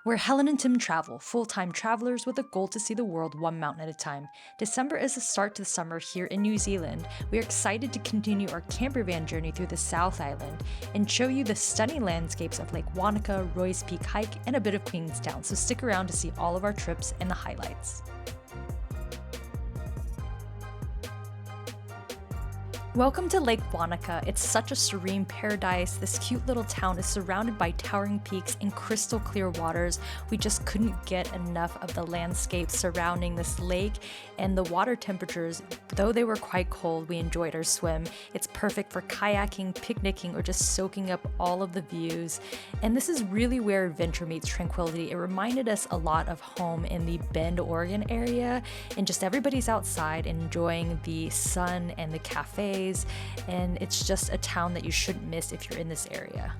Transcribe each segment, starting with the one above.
We're Helen and Tim Travel, full-time travelers with a goal to see the world one mountain at a time. December is the start to the summer here in New Zealand. We are excited to continue our camper van journey through the South Island and show you the stunning landscapes of Lake Wanaka, Roy's Peak hike, and a bit of Queenstown, so stick around to see all of our trips and the highlights. Welcome to Lake Wanaka. It's such a serene paradise. This cute little town is surrounded by towering peaks and crystal clear waters. We just couldn't get enough of the landscape surrounding this lake, and the water temperatures, though they were quite cold, we enjoyed our swim. It's perfect for kayaking, picnicking, or just soaking up all of the views. And this is really where adventure meets tranquility. It reminded us a lot of home in the Bend, Oregon area, and just everybody's outside enjoying the sun and the cafes. And it's just a town that you shouldn't miss if you're in this area.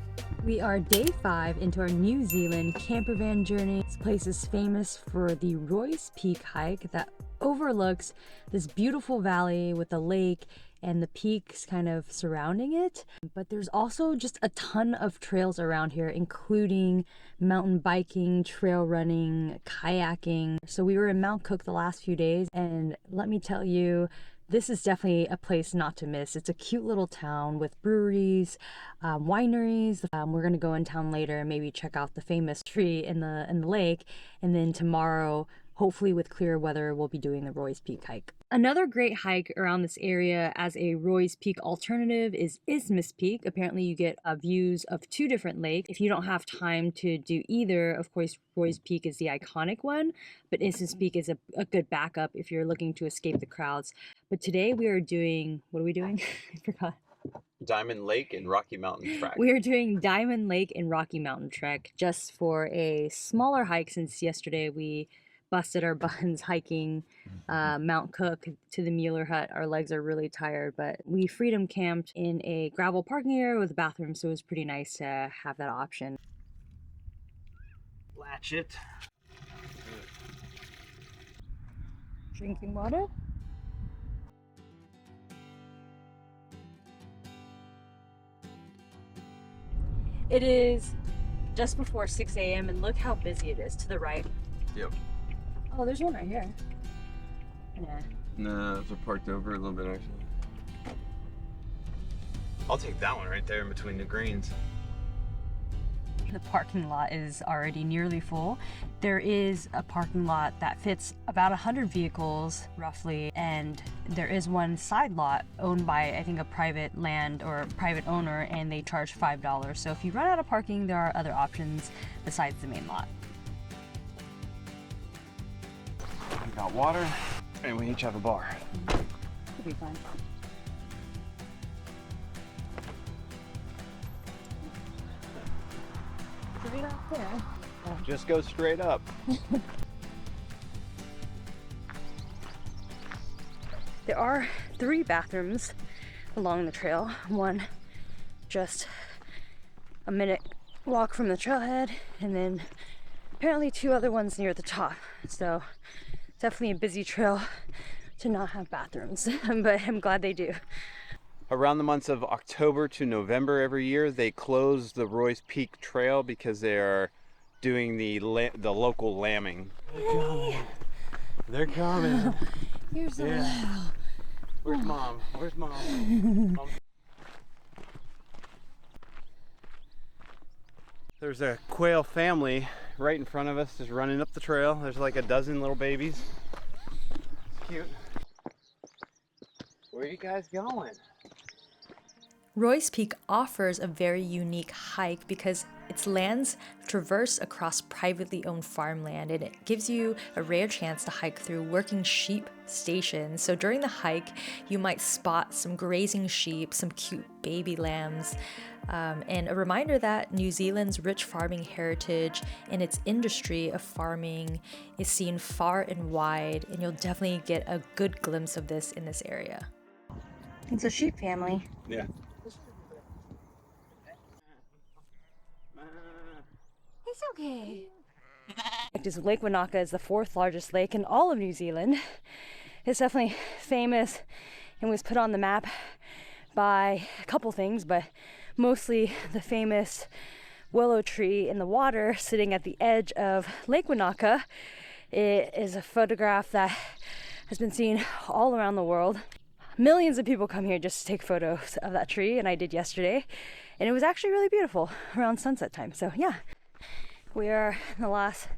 We are day 5 into our New Zealand camper van journey. This place is famous for the Roy's Peak hike that overlooks this beautiful valley with the lake and the peaks kind of surrounding it. But there's also just a ton of trails around here, including mountain biking, trail running, kayaking. So we were in Mount Cook the last few days, and let me tell you, this is definitely a place not to miss. It's a cute little town with breweries, wineries. We're gonna go in town later and maybe check out the famous tree in the lake. And then tomorrow, hopefully with clear weather, we'll be doing the Roy's Peak hike. Another great hike around this area as a Roy's Peak alternative is Isthmus Peak. Apparently you get views of 2 different lakes. If you don't have time to do either, of course, Roy's Peak is the iconic one, but Isthmus Peak is a good backup if you're looking to escape the crowds. But today we are doing, what are we doing? I forgot. Diamond Lake and Rocky Mountain Trek. We are doing Diamond Lake and Rocky Mountain Trek just for a smaller hike, since yesterday we busted our buns hiking Mount Cook to the Mueller Hut. Our legs are really tired, but we freedom camped in a gravel parking area with a bathroom, so it was pretty nice to have that option. Latch it. Drinking water. It is just before 6 a.m. and look how busy it is to the right. Yep. Oh, there's one right here. Nah, they're parked over a little bit actually. I'll take that one right there in between the greens. The parking lot is already nearly full. There is a parking lot that fits about 100 vehicles roughly, and there is one side lot owned by, I think, a private land or private owner, and they charge $5. So if you run out of parking, there are other options besides the main lot. We got water, and we each have a bar. Could be fun. Right up there. Just go straight up. There are 3 bathrooms along the trail. One just a minute walk from the trailhead, and then apparently 2 other ones near the top. So definitely a busy trail to not have bathrooms, but I'm glad they do. Around the months of October to November every year, they close the Roy's Peak Trail because they are doing the local lambing. Hey. They're coming. Here's the Yeah. Where's Mom? Where's Mom? Mom? There's a quail family right in front of us, just running up the trail. There's like a dozen little babies. It's cute. Where are you guys going? Roy's Peak offers a very unique hike because its lands traverse across privately owned farmland, and it gives you a rare chance to hike through working sheep stations. So during the hike, you might spot some grazing sheep, some cute baby lambs, and a reminder that New Zealand's rich farming heritage and its industry of farming is seen far and wide, and you'll definitely get a good glimpse of this in this area. It's a sheep family. Yeah. It's okay. Lake Wanaka is the 4th largest lake in all of New Zealand. It's definitely famous and was put on the map by a couple things, but mostly the famous willow tree in the water sitting at the edge of Lake Wanaka. It is a photograph that has been seen all around the world. Millions of people come here just to take photos of that tree, and I did yesterday, and it was actually really beautiful around sunset time. So yeah, we are in the last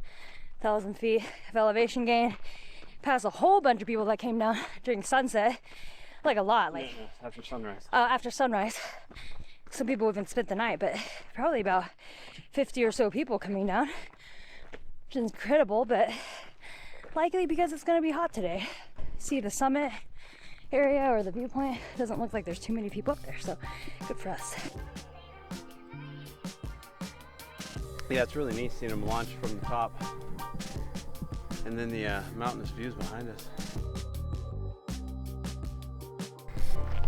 1,000 feet of elevation gain, past a whole bunch of people that came down during sunset, like a lot, like after sunrise. After sunrise. Some people even spent the night, but probably about 50 or so people coming down, which is incredible, but likely because it's going to be hot today. See the summit area or the viewpoint, it doesn't look like there's too many people up there, so good for us. Yeah, it's really neat seeing them launch from the top, and then the mountainous views behind us.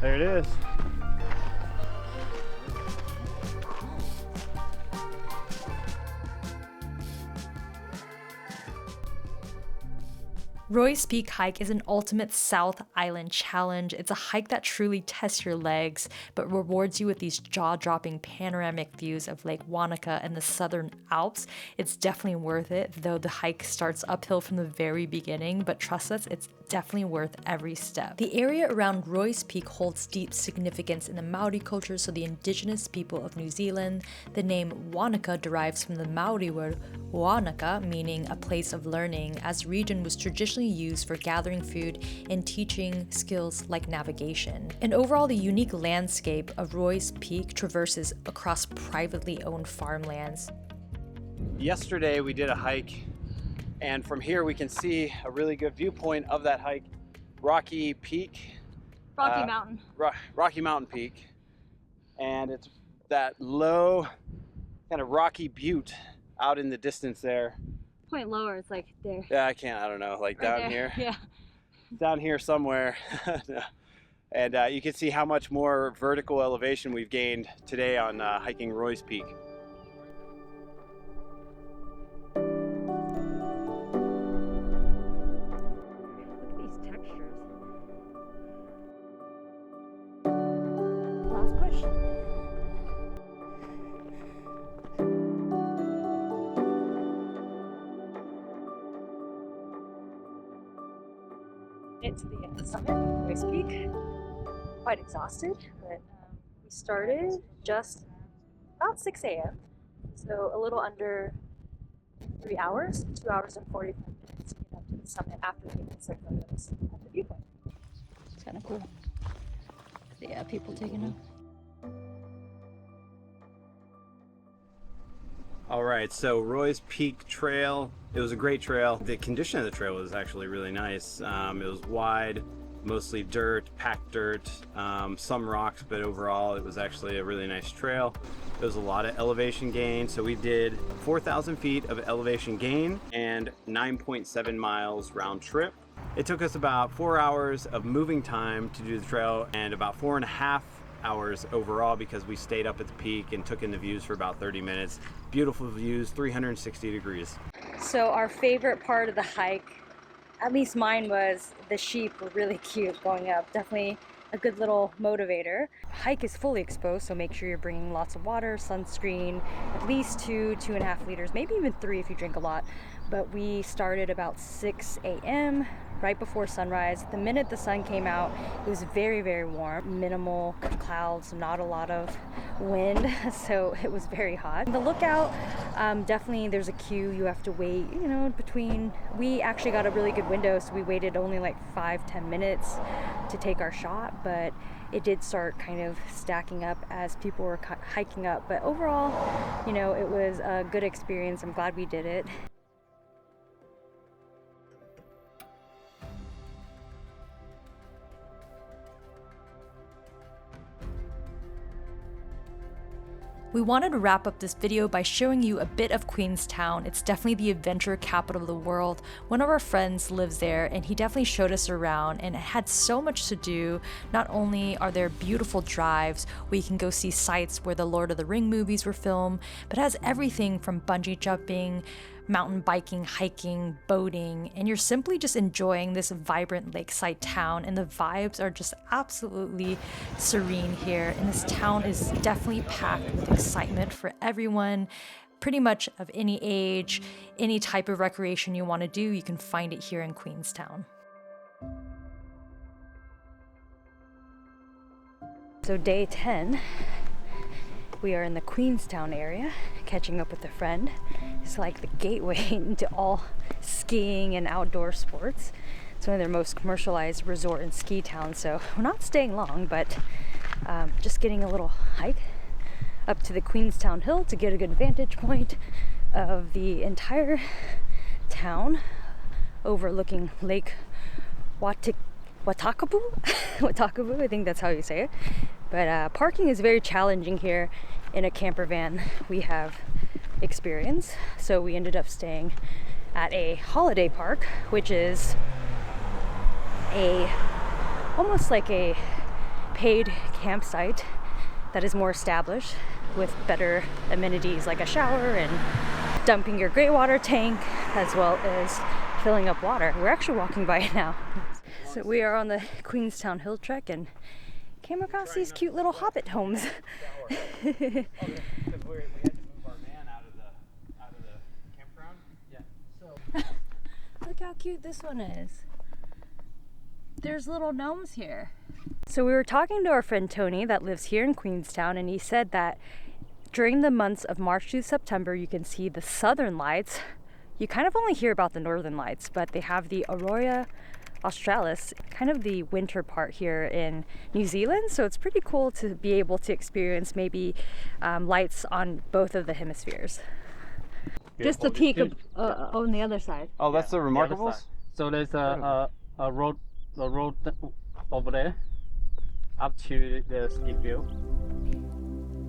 There it is. Roy's Peak Hike is an ultimate South Island challenge. It's a hike that truly tests your legs, but rewards you with these jaw-dropping panoramic views of Lake Wanaka and the Southern Alps. It's definitely worth it, though the hike starts uphill from the very beginning, but trust us, it's definitely worth every step. The area around Roy's Peak holds deep significance in the Maori culture, so the indigenous people of New Zealand. The name Wanaka derives from the Maori word Wanaka, meaning a place of learning, as the region was traditionally used for gathering food and teaching skills like navigation. And overall, the unique landscape of Roy's Peak traverses across privately owned farmlands. Yesterday we did a hike, and from here we can see a really good viewpoint of that hike, Rocky Peak. Mountain. Rocky Mountain Peak. And it's that low kind of rocky butte out in the distance there. Point lower, it's like there. Yeah, I don't know, like Right down there. here. Yeah. Down here somewhere. And you can see how much more vertical elevation we've gained today on hiking Roy's Peak. To the summit of Roy's Peak. Quite exhausted, but we started just about 6 a.m. So a little under 3 hours, 2 hours and 45 minutes to get up to the summit after taking some photos at the viewpoint. It's kind of cool. Yeah, people taking them. All right, so Roy's Peak Trail, it was a great trail. The condition of the trail was actually really nice. It was wide, mostly dirt, packed dirt, some rocks, but overall it was actually a really nice trail. There was a lot of elevation gain, so we did 4,000 feet of elevation gain and 9.7 miles round trip. It took us about 4 hours of moving time to do the trail and about 4.5 hours overall because we stayed up at the peak and took in the views for about 30 minutes. Beautiful views, 360 degrees. So our favorite part of the hike, at least mine, was the sheep were really cute going up. Definitely a good little motivator. Hike is fully exposed, so make sure you're bringing lots of water, sunscreen, at least 2.5 liters, maybe even 3 if you drink a lot. But we started about 6 a.m. right before sunrise. The minute the sun came out, it was very, very warm. Minimal clouds, not a lot of wind, so it was very hot. The lookout, definitely there's a queue. You have to wait, between. We actually got a really good window, so we waited only like 5-10 minutes to take our shot, but it did start kind of stacking up as people were hiking up. But overall, it was a good experience. I'm glad we did it. We wanted to wrap up this video by showing you a bit of Queenstown. It's definitely the adventure capital of the world. One of our friends lives there and he definitely showed us around, and it had so much to do. Not only are there beautiful drives where you can go see sites where the Lord of the Ring movies were filmed, but it has everything from bungee jumping, mountain biking, hiking, boating, and you're simply just enjoying this vibrant lakeside town, and the vibes are just absolutely serene here. And this town is definitely packed with excitement for everyone, pretty much of any age, any type of recreation you want to do, you can find it here in Queenstown. So day 10, we are in the Queenstown area, catching up with a friend. It's like the gateway into all skiing and outdoor sports. It's one of their most commercialized resort and ski towns, so we're not staying long, but just getting a little hike up to the Queenstown Hill to get a good vantage point of the entire town overlooking Lake Watakabu? Watakabu, I think that's how you say it. But parking is very challenging here in a camper van we have experienced. So we ended up staying at a holiday park, which is almost like a paid campsite that is more established with better amenities like a shower and dumping your gray water tank, as well as filling up water. We're actually walking by it now. So we are on the Queenstown Hill Trek and came across these cute little hobbit homes. We had to move our van out of the campground. Yeah. So Look how cute this one is. There's little gnomes here. So we were talking to our friend Tony that lives here in Queenstown, and he said that during the months of March to September you can see the southern lights. You kind of only hear about the northern lights, but they have the Aurora Australis, kind of the winter part here in New Zealand, so it's pretty cool to be able to experience maybe lights on both of the hemispheres. Just the peak of, on the other side. oh, that's the Remarkables? So there's a road over there up to the ski field.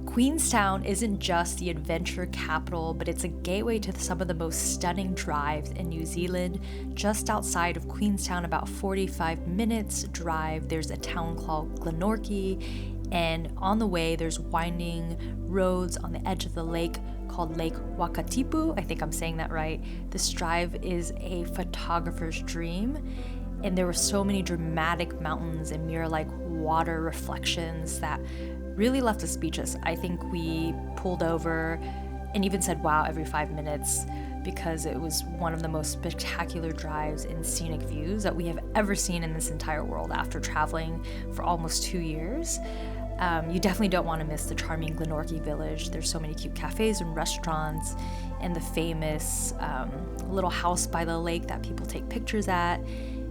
Queenstown isn't just the adventure capital, but it's a gateway to some of the most stunning drives in New Zealand. Just outside of Queenstown, about 45 minutes drive, there's a town called Glenorchy, and on the way there's winding roads on the edge of the lake called Lake Wanaka. I think I'm saying that right. This drive is a photographer's dream, and there were so many dramatic mountains and mirror-like water reflections that really left us speechless. I think we pulled over and even said wow every 5 minutes, because it was one of the most spectacular drives and scenic views that we have ever seen in this entire world after traveling for almost 2 years. You definitely don't want to miss the charming Glenorchy village. There's so many cute cafes and restaurants, and the famous little house by the lake that people take pictures at.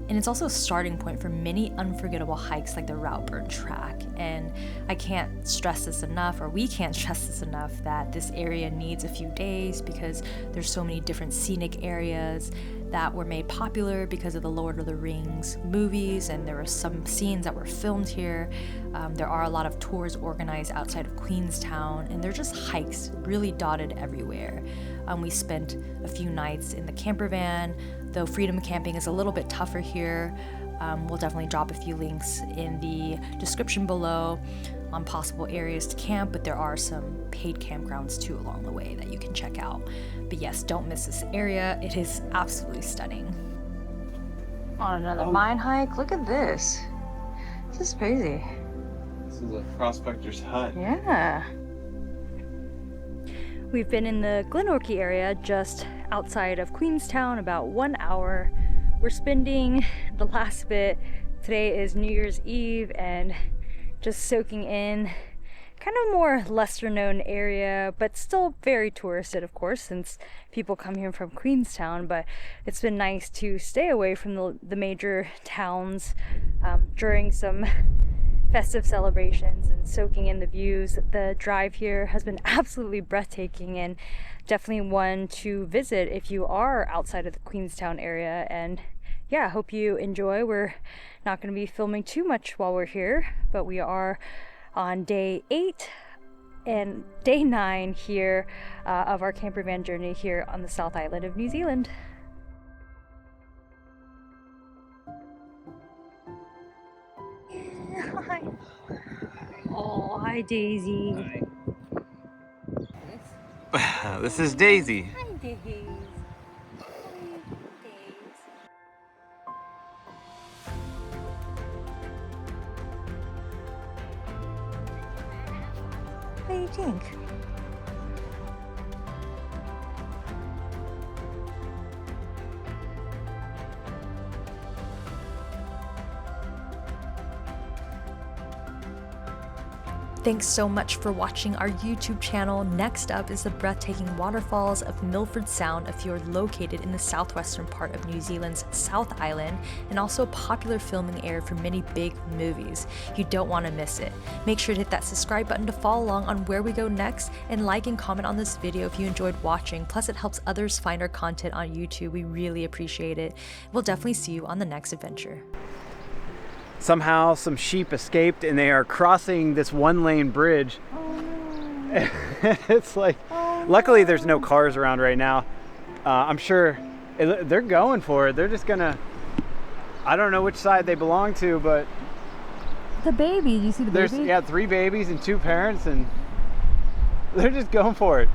And it's also a starting point for many unforgettable hikes like the Routeburn Track. And I can't stress this enough, or we can't stress this enough, that this area needs a few days because there's so many different scenic areas that were made popular because of the Lord of the Rings movies, and there were some scenes that were filmed here. There are a lot of tours organized outside of Queenstown, and they're just hikes really dotted everywhere. We spent a few nights in the camper van, though freedom camping is a little bit tougher here. We'll definitely drop a few links in the description below on possible areas to camp, but there are some paid campgrounds too along the way that you can check out. But yes, don't miss this area. It is absolutely stunning. On another mine hike. Look at this. This is crazy. This is a prospector's hut. Yeah. We've been in the Glenorchy area just outside of Queenstown about 1 hour. We're spending the last bit. Today is New Year's Eve, and just soaking in kind of more lesser known area, but still very touristed, of course, since people come here from Queenstown. But it's been nice to stay away from the major towns during some festive celebrations and soaking in the views. The drive here has been absolutely breathtaking, and definitely one to visit if you are outside of the Queenstown area. And yeah, I hope you enjoy. We're not going to be filming too much while we're here, but we are on day 8 and day 9 here of our camper van journey here on the South Island of New Zealand. Hi. Oh, hi Daisy. This is Daisy. Hi Daisy. do you think? Thanks so much for watching our YouTube channel. Next up is the breathtaking waterfalls of Milford Sound, a fjord located in the southwestern part of New Zealand's South Island, and also a popular filming area for many big movies. You don't want to miss it. Make sure to hit that subscribe button to follow along on where we go next, and like and comment on this video if you enjoyed watching. Plus, it helps others find our content on YouTube. We really appreciate it. We'll definitely see you on the next adventure. Somehow some sheep escaped and they are crossing this one-lane bridge. Oh no. It's like, luckily there's no cars around right now. I'm sure they're going for it. They're just gonna, I don't know which side they belong to, but The baby, do you see the there's baby? yeah, 3 babies and 2 parents, and they're just going for it.